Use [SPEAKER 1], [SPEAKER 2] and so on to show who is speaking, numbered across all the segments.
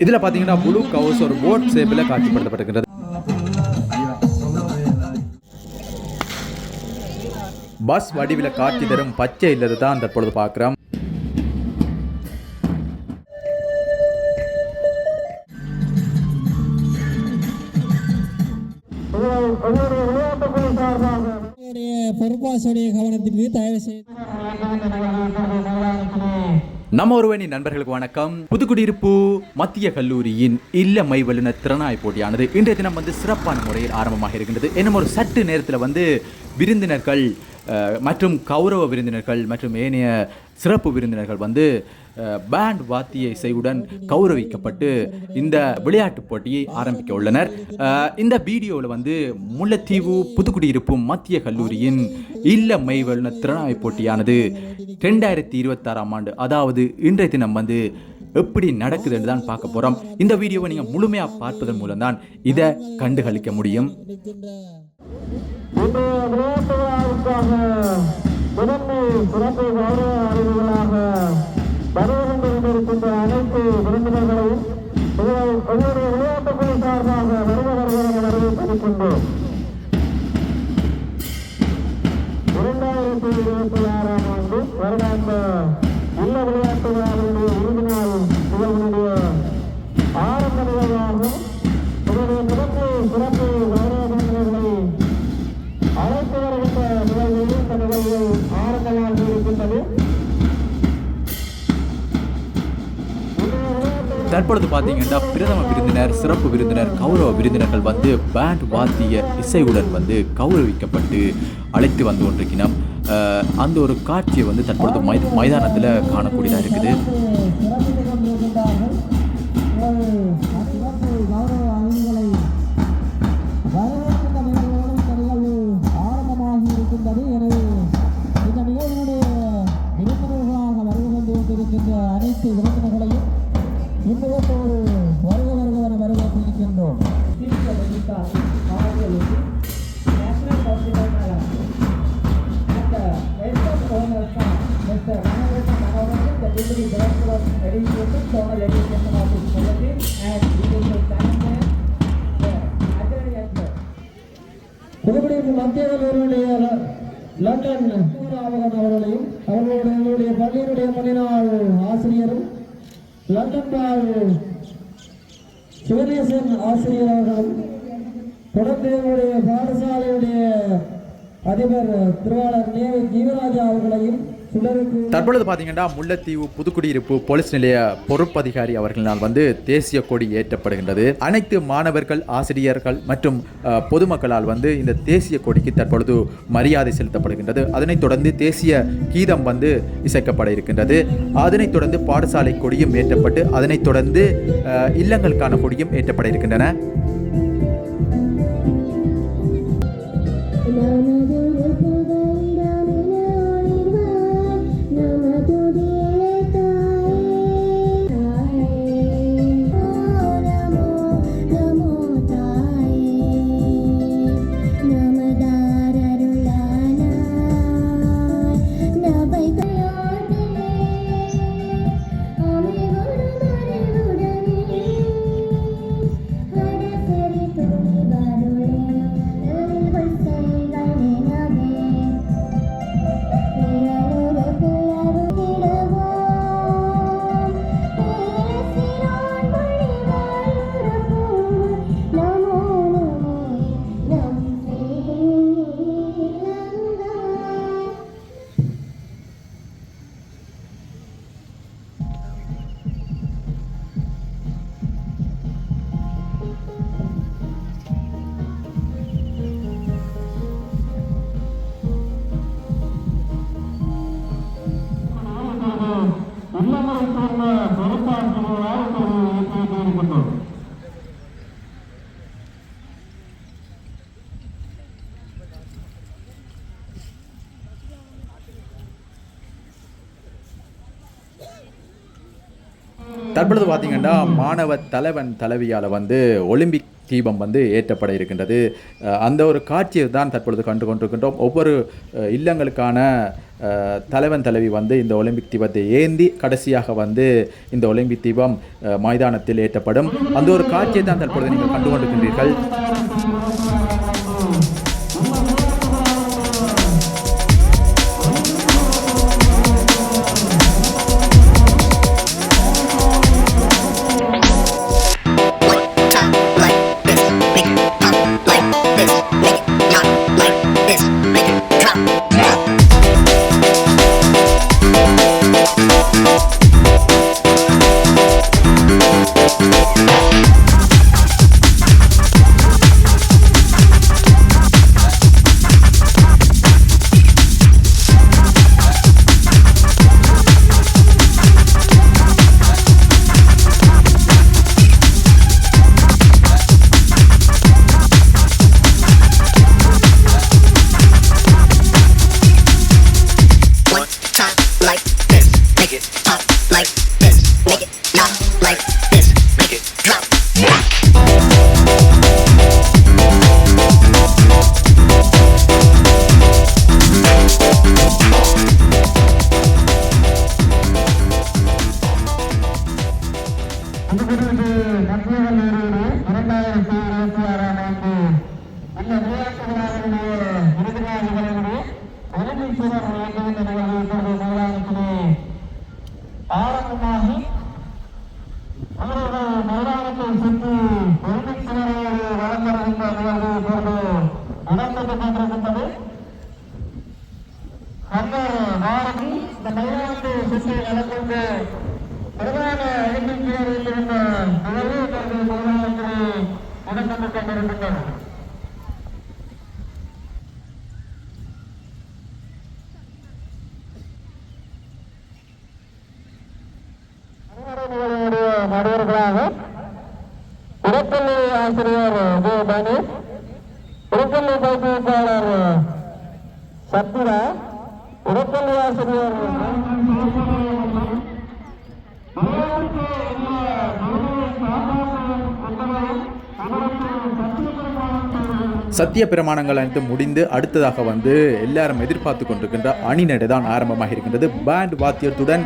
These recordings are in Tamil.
[SPEAKER 1] இதில் பார்த்தீங்கன்னா ப்ளூ கவர்ஸ் ஒரு போட் ஷேப்பில் காட்சிப்படுத்தப்பட்டிருக்கிறது. பஸ் வடிவில் காட்சி தரும் பச்சை இல்லது தான் தற்பொழுது பார்க்குறோம்.
[SPEAKER 2] பொறுப்பாசிரிய கவனத்திற்கு தயவு செய்து
[SPEAKER 1] நம்ம ஒருவனி நண்பர்களுக்கு வணக்கம். புதுக்குடியிருப்பு மத்திய கல்லூரியின் இல்லமை வல்லுநர் திறனாய் போட்டியானது இன்றைய தினம் சிறப்பான முறையில் ஆரம்பமாக இருக்கின்றது. இன்னும் ஒரு சற்று நேரத்தில் விருந்தினர்கள் மற்றும் கௌரவ விருந்தினர்கள் மற்றும் ஏனைய சிறப்பு விருந்தினர்கள் பேண்ட் வாத்திய இசையுடன் கௌரவிக்கப்பட்டு இந்த விளையாட்டு போட்டியை ஆரம்பிக்க உள்ளனர். இந்த வீடியோவில் முல்லைத்தீவு புதுக்குடியிருப்பு மத்திய கல்லூரியின் இல்லமை வல்லுநர் திறனாய் போட்டியானது 2026ஆம் ஆண்டு, அதாவது இன்றைய தினம் எப்படி நடக்குது என்று தான் பார்க்க போகிறோம். இந்த வீடியோவை நீங்கள் முழுமையாக பார்ப்பதன் மூலம் தான் இதை கண்டுகளிக்க முடியும்.
[SPEAKER 3] சிறப்பு கௌரவ அறிவுகளாக வருகின்ற அனைத்து விருந்தினர்களையும் ஒவ்வொரு விளையாட்டுக்குழு சார்பாக வரவேற்பளிக்கின்றோம். 2026ஆம் ஆண்டு வருடாந்த இல்ல விளையாட்டு விழாவினுடைய உறுதிநாள் நிகழ்வினுடைய ஆரம்ப நிகழ்வாகும். இதனுடைய முதன்மை சிறப்பு கௌரவ விருந்தினர்களை அழைத்து வருகின்ற நிகழ்வில் இந்த நிகழ்வு ஆரம்பமாக இருக்கின்றது.
[SPEAKER 1] தற்பொழுது பார்த்தீங்கன்னா பிரதம விருந்தினர், சிறப்பு விருந்தினர், கௌரவ விருந்தினர்கள் பேண்ட் வாத்திய இசையுடன் கௌரவிக்கப்பட்டு அழைத்து வந்து கொண்டிருக்கிறோம். அந்த ஒரு காட்சியை தற்பொழுது மைதானத்தில் காணக்கூடியதாக இருக்குது.
[SPEAKER 2] அனைத்து விருந்தினர்களையும் இன்னொரு வருக வரவேற்றிருக்கின்றோம். புதுக்குடியிருப்பு மத்திய கல்லூரியுடைய லண்டன் அவர்களையும் அவர்களுடைய பள்ளியினுடைய முன்னாள் ஆசிரியரும் லண்டன் பால் சிவநேசன் ஆசிரியர் அவர்களும் தொடர்ந்து பாடசாலையுடைய அதிபர் திருவாளர் நேரு ஜீவராஜா அவர்களையும்
[SPEAKER 1] தற்பொழுது பார்த்தீங்கன்னா முல்லைத்தீவு புதுக்குடியிருப்பு போலீஸ் நிலைய பொறுப்பதிகாரி அவர்களால் தேசிய கொடி ஏற்றப்படுகின்றது. அனைத்து மாணவர்கள், ஆசிரியர்கள் மற்றும் பொதுமக்களால் இந்த தேசிய கொடிக்கு தற்பொழுது மரியாதை செலுத்தப்படுகின்றது. அதனைத் தொடர்ந்து தேசிய கீதம் இசைக்கப்பட இருக்கின்றது. அதனைத் தொடர்ந்து பாடசாலை கொடியும் ஏற்றப்பட்டு அதனைத் தொடர்ந்து இல்லங்களுக்கான கொடியும் ஏற்றப்பட இருக்கின்றன. தற்பொழுது பார்த்தீங்கன்னா மாணவ தலைவன் தலைவியால் ஒலிம்பிக் தீபம் வந்து ஏற்றப்பட இருக்கின்றது. அந்த ஒரு காட்சியை தான் தற்பொழுது கண்டு கொண்டிருக்கின்றோம். ஒவ்வொரு இல்லங்களுக்கான தலைவன் தலைவி வந்து இந்த ஒலிம்பிக் தீபத்தை ஏந்தி கடைசியாக வந்து இந்த ஒலிம்பிக் தீபம் மைதானத்தில் ஏற்றப்படும். அந்த ஒரு காட்சியை தான் தற்பொழுது நீங்கள் கண்டு கொண்டிருக்கின்றீர்கள்.
[SPEAKER 3] ஆரம்பமாகி அவர்கள் மைதானத்தை சுற்றி ஒலிம்பிக் சிலையை வழங்குகின்ற நிகழ்வு இப்பொழுது இடம்பெற்றுக் கொண்டிருக்கின்றது. அந்த பாரதி இந்த மைதானத்தை சுற்றி நடக்கின்ற பிரதான ஒலிம்பிக் சிலையில் இருந்த நிகழ்வு இப்பொழுது மைதானத்தில் இடம்பெற்றுக் கொண்டிருக்கின்றது. நடுவர்களாக உடற்பள்ளி ஆசிரியர் கணேஷ், உடற்பள்ளி பயிற்சியாளர் சத்யா, உடற்பள்ளி ஆசிரியர்
[SPEAKER 1] சத்திய பிரமாணங்கள் அனைத்து முடிந்து அடுத்ததாக வந்து எல்லாரும் எதிர்பார்த்து கொண்டிருக்கின்ற அணிநடை தான் ஆரம்பமாக இருக்கின்றது. பேண்ட் வாத்தியத்துடன்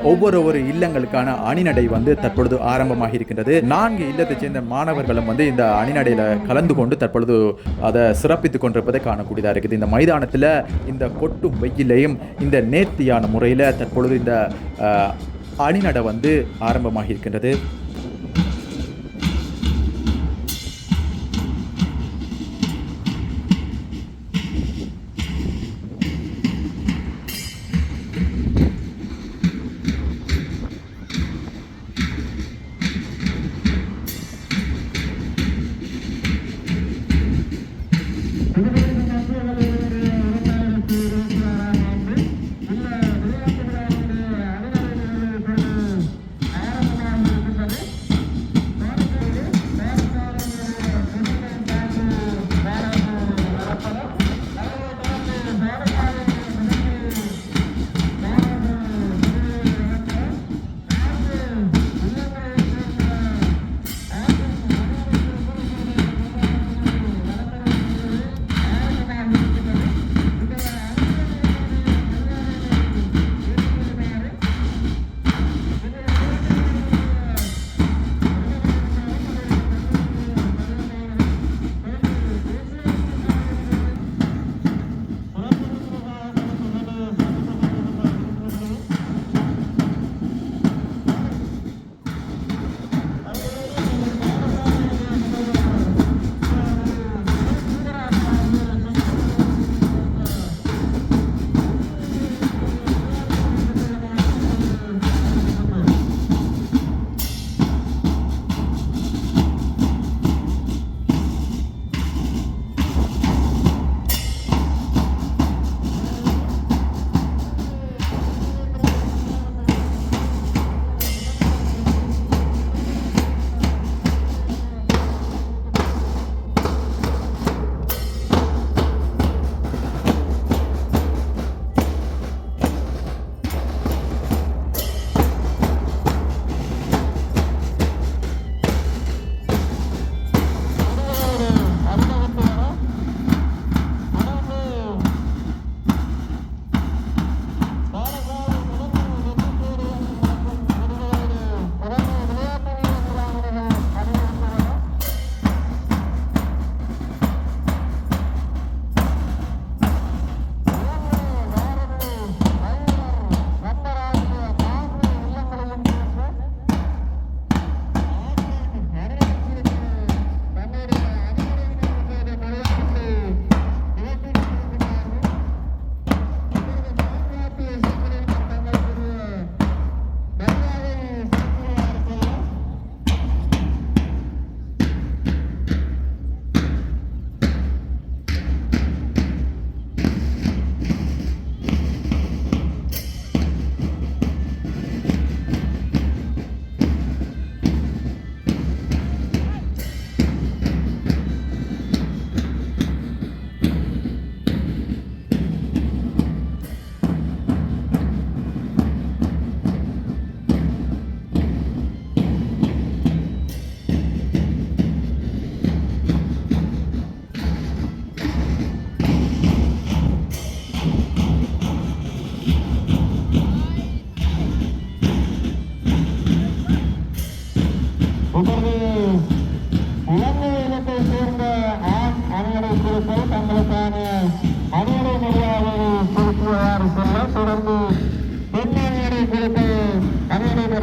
[SPEAKER 1] ஒவ்வொரு இல்லங்களுக்கான அணிநடை வந்து தற்பொழுது ஆரம்பமாக இருக்கின்றது. 4 இல்லத்தைச் சேர்ந்த மாணவர்களும் வந்து இந்த அணிநடையில் கலந்து கொண்டு தற்பொழுது அதை சிறப்பித்துக் கொண்டிருப்பதை காணக்கூடியதாக இருக்குது. இந்த மைதானத்தில் இந்த கொட்டும் வெயிலையும் இந்த நேர்த்தியான முறையில் தற்பொழுது இந்த அணிநடை வந்து ஆரம்பமாக இருக்கின்றது.
[SPEAKER 3] ஆரம்பமாக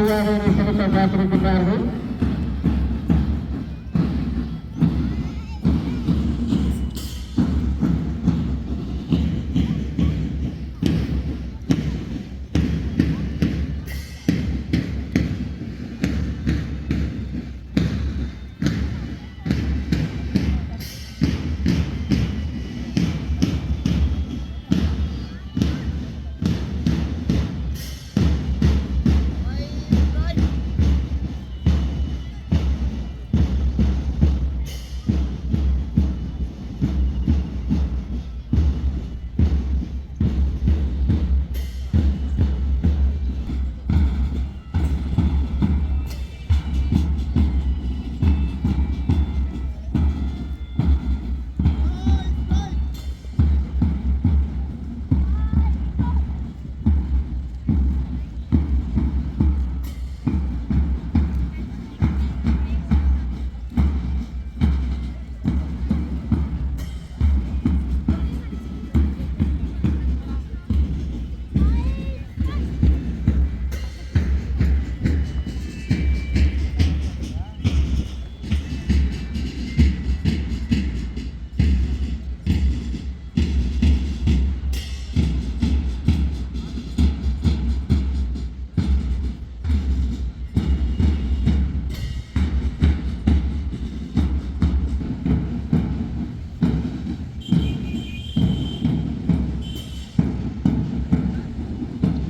[SPEAKER 3] மரியாதையை செலுத்த காத்திருக்கின்றார்கள்.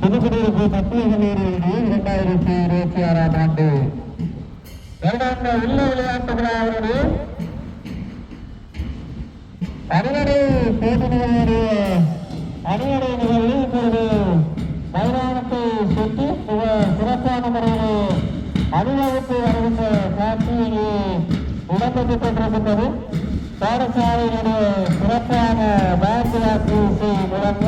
[SPEAKER 3] புதுக்குடியிருப்பு மத்திய கல்லூரியில் 2026ஆம் ஆண்டு வருடாந்த உள்ள விளையாட்டு விழாவினுடைய அணிவடை போட்டியினுடைய அணிவடை நிகழ்வு இப்பொழுது மைதானத்தை சுற்றி மிக சிறப்பான முறையில் அணிவகுப்பு வருகின்ற காட்சி இங்கே இடம்பெற்றுக் கொண்டிருக்கின்றது. பாடசாலையினுடைய சிறப்பான பேண்ட் வாக்கு இசை முழங்க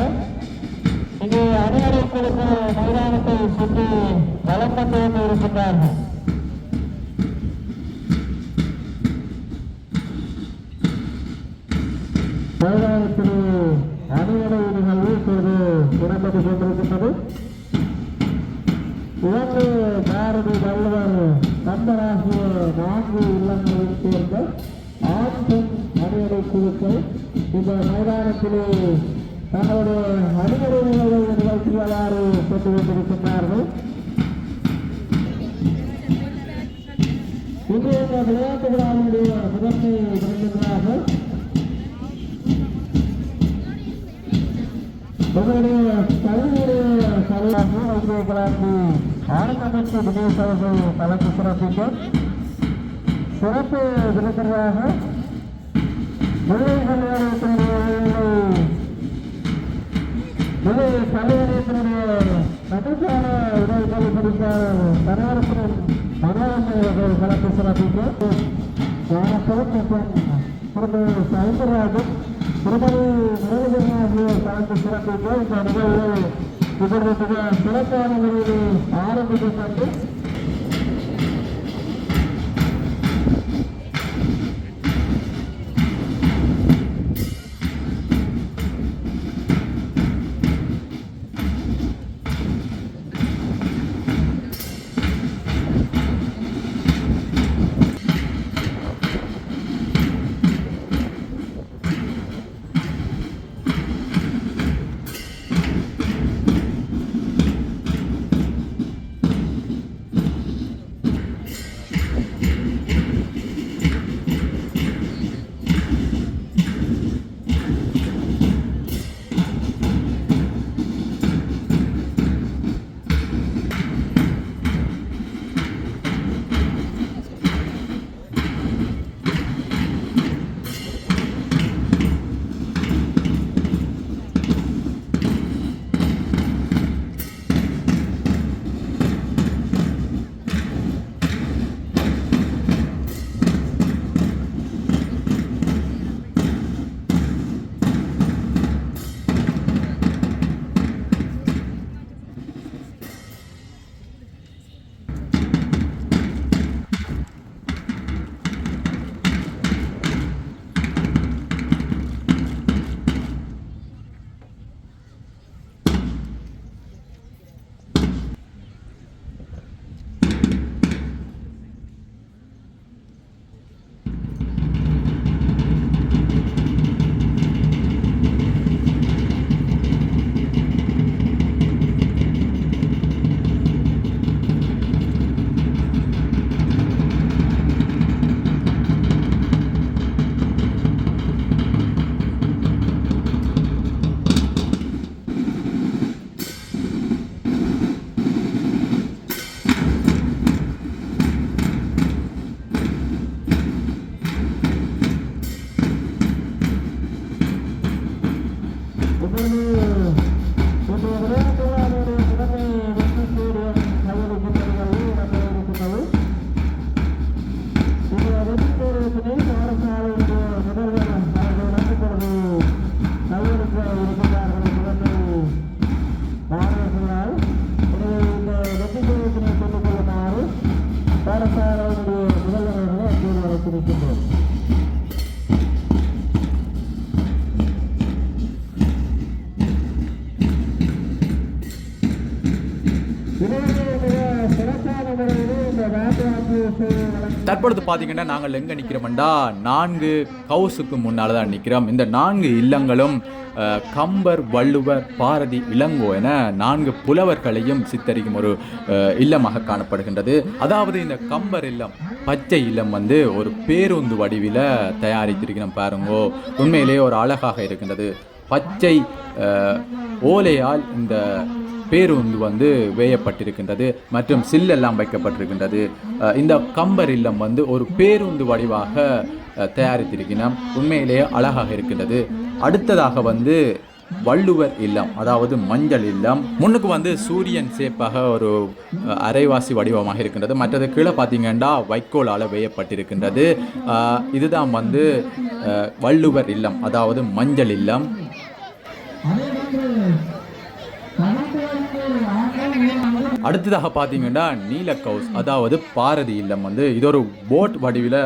[SPEAKER 3] இங்கே அணிவடைகளுக்கு மைதானத்தை சுற்றி வலம் வந்து இருக்கின்றார்கள். மைதானத்தில் அணிவடை நிகழ்வு இப்போது இடம்பெற்றுக் கொண்டிருக்கின்றது. இரண்டு பாரதி வள்ளுவர் கந்தராசிய 4 இல்லங்களில் சேர்ந்த ஆண் பெண் அணிவடை குழுக்கள் இந்த மைதானத்திலே தங்களுடைய அணிவடை நிகழ்வை நிகழ்ச்சியாளர் கொண்டு வந்திருக்கின்றார்கள். இன்றைய விளையாட்டு விழாவினுடைய முதன்மை விருந்தினராக உங்களுடைய கல்வியுடைய தலைவராக வைத்திருக்கிறார்கள் ஆனந்தமிற்கு தினேஷ் அவர்கள் கலந்து சிறப்பிக்க சிறப்பு விருந்தினராக முல்லை கல்லூரியத்தினுடைய நடுக்கான உதவிகளை படித்த தனியாரத்தின் மனோரஞ்சன் கலந்து சிறப்பிக்க ஞானப்படும் மற்றும் சவுந்தரராஜன் திருமதி நிலவுதன் ஆகியோர் கலந்து சிறப்பிக்க இந்த நிகழ்வு இப்பொழுது சிறப்பான முறையில் ஆரம்பிக்கப்பட்டு இருக்கின்றோம்.
[SPEAKER 1] தற்பொழுது பார்த்தீங்கன்னா நாங்கள் எங்கே நிற்கிறோம்டா 4 கவுஸுக்கு முன்னால் தான் நிற்கிறோம். இந்த 4 இல்லங்களும் கம்பர், வள்ளுவர், பாரதி, இளங்கோ என 4 புலவர்களையும் சித்தரிக்கும் ஒரு இல்லமாக காணப்படுகின்றது. அதாவது இந்த கம்பர் இல்லம், பச்சை இல்லம் வந்து ஒரு பேருந்து வடிவில் தயாரித்திருக்கிறோம் பாருங்கோ. உண்மையிலேயே ஒரு அழகாக இருக்கின்றது. பச்சை ஓலையால் இந்த பேருந்து வந்து வேயப்பட்டிருக்கின்றது மற்றும் சில்லெல்லாம் வைக்கப்பட்டிருக்கின்றது. இந்த கம்பர் இல்லம் வந்து ஒரு பேருந்து வடிவாக தயாரித்திருக்கிறோம். உண்மையிலேயே அழகாக இருக்கின்றது. அடுத்ததாக வந்து வள்ளுவர் இல்லம், அதாவது மஞ்சள் இல்லம். முன்னுக்கு வந்து சூரியன் சேப்பாக ஒரு அரைவாசி வடிவமாக இருக்கின்றது. மற்றது கீழே பார்த்தீங்கன்னா வைக்கோலால் வேயப்பட்டிருக்கின்றது. இதுதான் வந்து வள்ளுவர் இல்லம், அதாவது மஞ்சள் இல்லம். அடுத்ததாக பார்த்தீங்கன்னா நீலக்கவுஸ், அதாவது பாரதி இல்லம் வந்து இது ஒரு போட் வடிவில்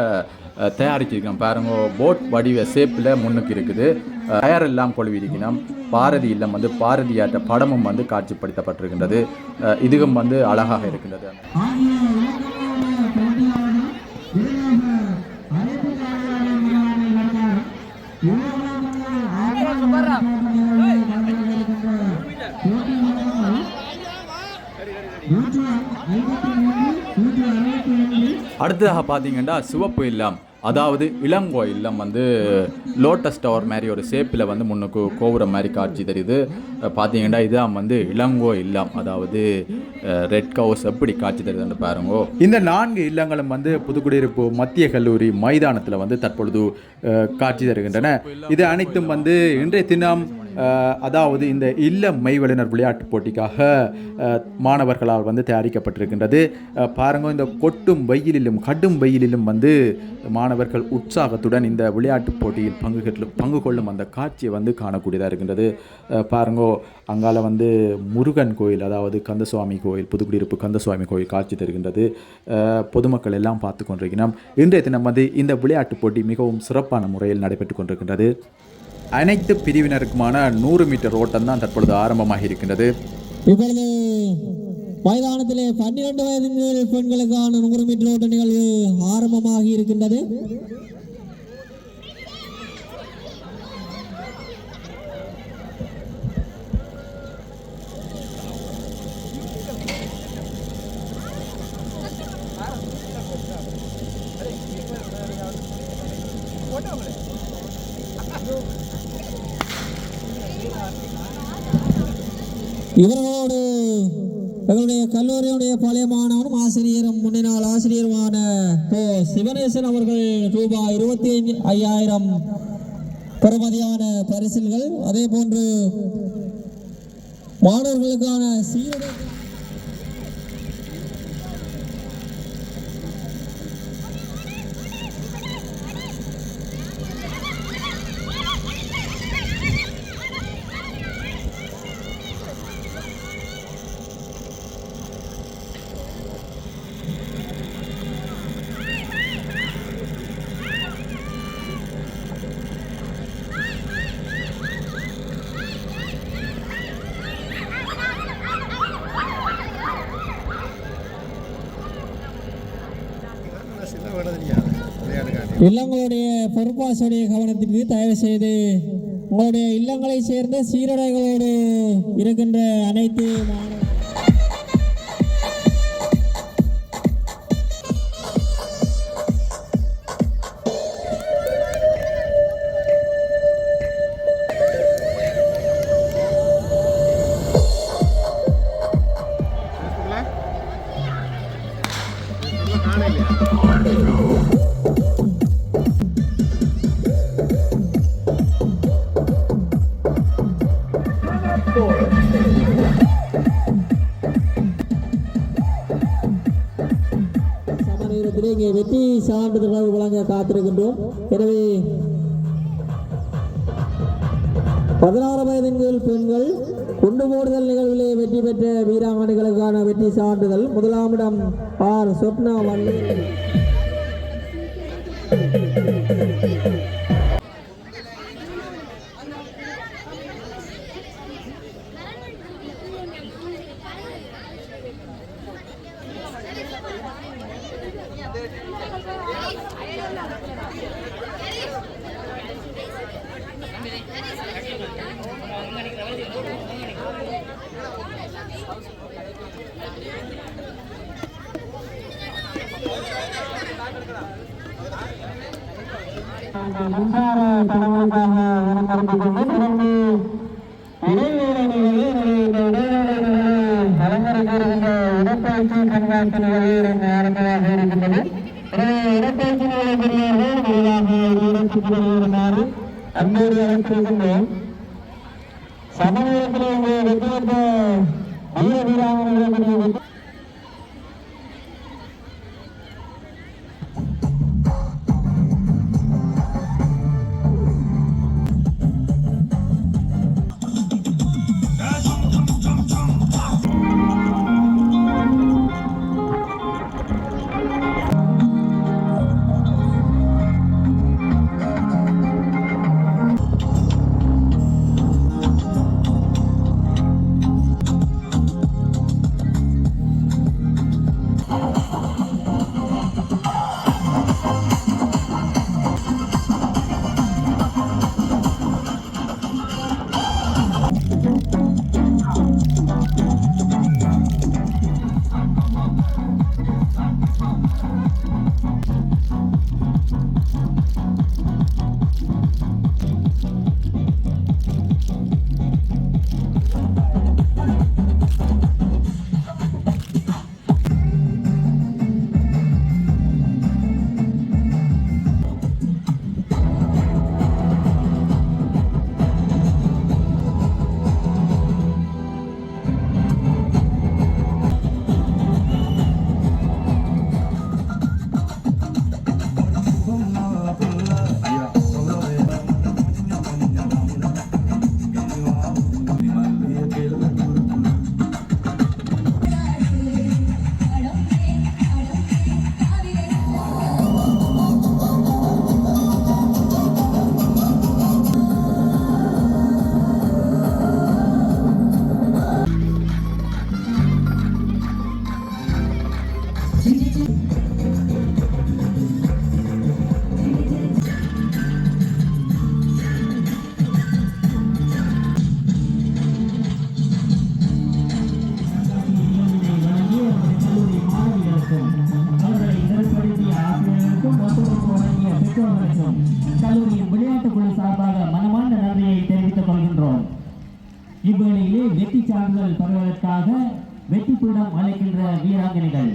[SPEAKER 1] தயாரிச்சிருக்கோம் பாருங்க. போட் வடிவ ஷேப்பில் முன்னுக்கு இருக்குது. டயர் எல்லாம் கொழுவிருக்கணும். பாரதி இல்லம் வந்து பாரதியாற்ற படமும் வந்து காட்சிப்படுத்தப்பட்டிருக்கின்றது. இதுவும் வந்து அழகாக இருக்கின்றது. அடுத்ததாக பார்த்தீங்கன்னா சிவப்பு இல்லம், அதாவது இளங்கோ இல்லம் வந்து லோட்டஸ் டவர் மாதிரி ஒரு ஷேப்பில் வந்து முன்னுக்கு கோபுரம் மாதிரி காட்சி தெரியுது. பார்த்தீங்கன்னா இதுதான் வந்து இளங்கோ இல்லம், அதாவது ரெட் ஹவுஸ் எப்படி காட்சி தெரியுதுன்னு பாருங்க. இந்த 4 இல்லங்களும் வந்து புதுக்குடியிருப்பு மத்திய கல்லூரி மைதானத்தில் வந்து தற்பொழுது காட்சி தருகின்றன. இது அனைத்தும் வந்து இன்றைய தினம் அதாவது இந்த இல்ல மெய்வல்லுனர் விளையாட்டுப் போட்டிக்காக மாணவர்களால் வந்து தயாரிக்கப்பட்டிருக்கின்றது. பாருங்க, இந்த கொட்டும் வெயிலிலும் கடும் வெயிலிலும் வந்து மாணவர்கள் உற்சாகத்துடன் இந்த விளையாட்டுப் போட்டியில் பங்கு கொள்ளும் அந்த காட்சியை வந்து காணக்கூடியதாக இருக்கின்றது. பாருங்கோ, அங்கால வந்து முருகன் கோயில், அதாவது கந்தசுவாமி கோயில், புதுக்குடியிருப்பு கந்தசுவாமி கோயில் காட்சி தருகின்றது. பொதுமக்கள் எல்லாம் பார்த்து கொண்டிருக்கிறோம். இன்றைய தினம் வந்து இந்த விளையாட்டுப் போட்டி மிகவும் சிறப்பான முறையில் நடைபெற்று கொண்டிருக்கின்றது. அனைத்து பிரிவினருக்குமான 100 மீட்டர் ஓட்டம் தான் தற்பொழுது ஆரம்பமாக இருக்கின்றது.
[SPEAKER 2] இப்பொழுது மைதானத்திலே 12 வயது பெண்களுக்கான 100 மீட்டர் ஓட்ட நிகழ்வு ஆரம்பமாகி இருக்கின்றது. இவர்களோடு எங்களுடைய கல்லூரியுடைய பழைய மாணவனும் ஆசிரியரும் முன்னாள் ஆசிரியருமான சிவனேசன் அவர்கள் ரூபாய் 25,000 பெறுமதியான பரிசில்கள், அதே போன்று மாணவர்களுக்கான சீருடை இல்லங்களுடைய பொறுப்பாசியுடைய கவனத்திற்கு தயவு செய்து உங்களுடைய இல்லங்களை சேர்ந்த சீருடைகளோடு இருக்கின்ற அனைத்து இங்கே வெற்றி சான்றிதழ்கள் வழங்க காத்திருக்கின்றோம். எனவே 16 வயதின் பெண்கள் குண்டு போடுதல் நிகழ்விலே வெற்றி பெற்ற வீராங்கனைகளுக்கான வெற்றி சான்றிதழ். முதலாம் இடம் ஆர் சொப்னா வள்ளி.
[SPEAKER 3] மின்சார தடங்களுக்காக இடம்பெற்றுக் கொண்டு இடைவேளை அலங்கரிக்கின்ற இடப்பயிற்சி கண்காட்சி நிகழ்வு ஆரம்பமாக இருக்கின்றது. எனவே இடப்பயிற்சி நிகழ்ச்சியாளர்கள் முதலாக இடத்துக்கு வருமாறு அன்போடு அழைத்திருக்கின்றோம். சமநேரத்தில் இங்கே வெற்றி பெற்ற வீர வீராங்கனைகளுடைய
[SPEAKER 4] கல்லூரியின் விளையாட்டுக் குழு சார்பாக மனமார்ந்த நன்றியை தெரிவித்துக் கொள்கின்றோம். இவ்வேளையிலே வெற்றி சான்றிதழ் பெறுவதற்காக வெற்றி பீடம் அழைக்கின்ற வீராங்கனைகள்